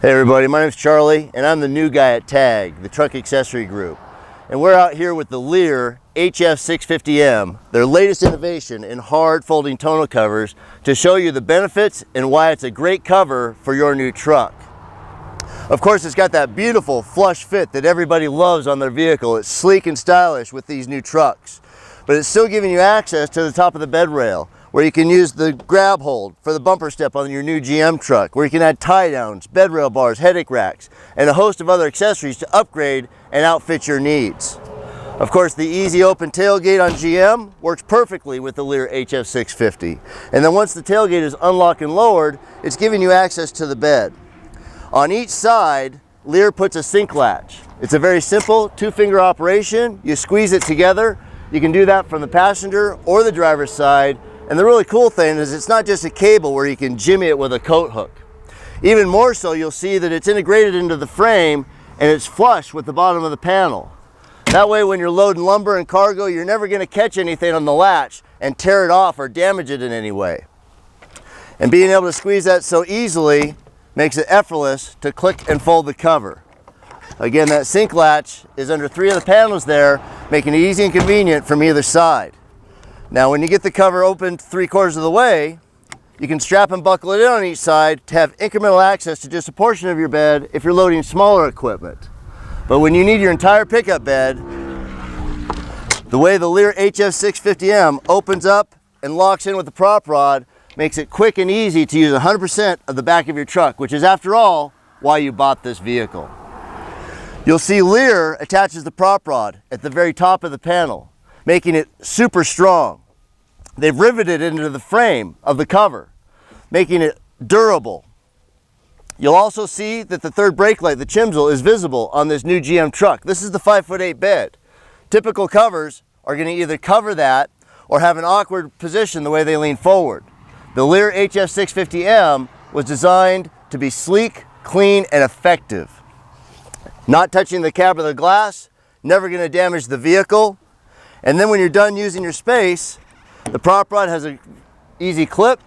Hey everybody, my name's Charlie and I'm the new guy at TAG, the truck accessory group. And we're out here with the LEER HF650M, their latest innovation in hard folding tonneau covers, to show you the benefits and why it's a great cover for your new truck. Of course, it's got that beautiful flush fit that everybody loves on their vehicle. It's sleek and stylish with these new trucks, but it's still giving you access to the top of the bed rail, where you can use the grab hold for the bumper step on your new GM truck, where you can add tie downs, bed rail bars, headache racks, and a host of other accessories to upgrade and outfit your needs. Of course, the easy open tailgate on GM works perfectly with the LEER HF650. And then once the tailgate is unlocked and lowered, it's giving you access to the bed. On each side, LEER puts a CYNC latch. It's a very simple two-finger operation. You squeeze it together. You can do that from the passenger or the driver's side. And the really cool thing is it's not just a cable where you can jimmy it with a coat hook. Even more so, you'll see that it's integrated into the frame and it's flush with the bottom of the panel. That way when you're loading lumber and cargo, you're never going to catch anything on the latch and tear it off or damage it in any way. And being able to squeeze that so easily makes it effortless to click and fold the cover. Again, that CYNC latch is under 3 of the panels there, making it easy and convenient from either side. Now, when you get the cover open 3/4 of the way, you can strap and buckle it in on each side to have incremental access to just a portion of your bed if you're loading smaller equipment. But when you need your entire pickup bed, the way the LEER HF650M opens up and locks in with the prop rod makes it quick and easy to use 100% of the back of your truck, which is, after all, why you bought this vehicle. You'll see LEER attaches the prop rod at the very top of the panel, making it super strong. They've riveted it into the frame of the cover, making it durable. You'll also see that the third brake light, the chimsel, is visible on this new GM truck. This is the 5'8" bed. Typical covers are going to either cover that or have an awkward position the way they lean forward. The LEER HF650M was designed to be sleek, clean, and effective. Not touching the cab or the glass, never going to damage the vehicle. And then when you're done using your space, the prop rod has an easy clip.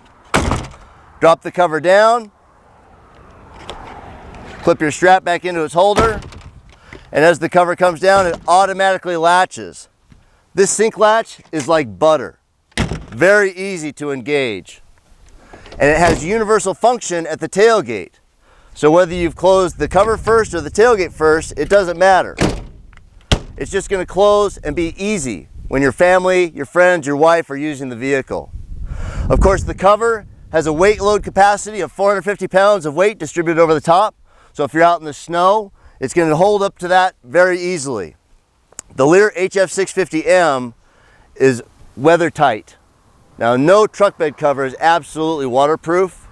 Drop the cover down, clip your strap back into its holder, and as the cover comes down, it automatically latches. This CYNC latch is like butter, very easy to engage. And it has universal function at the tailgate. So whether you've closed the cover first or the tailgate first, it doesn't matter. It's just going to close and be easy when your family, your friends, your wife are using the vehicle. Of course, the cover has a weight load capacity of 450 pounds of weight distributed over the top. So if you're out in the snow, it's going to hold up to that very easily. The LEER HF650M is weather tight. Now, no truck bed cover is absolutely waterproof,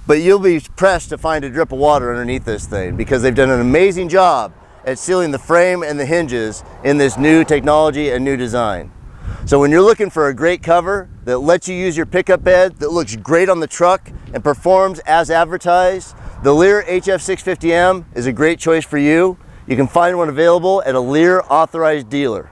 but you'll be pressed to find a drip of water underneath this thing because they've done an amazing job at sealing the frame and the hinges in this new technology and new design. So when you're looking for a great cover that lets you use your pickup bed, that looks great on the truck and performs as advertised, the LEER HF650M is a great choice for you. You can find one available at a LEER authorized dealer.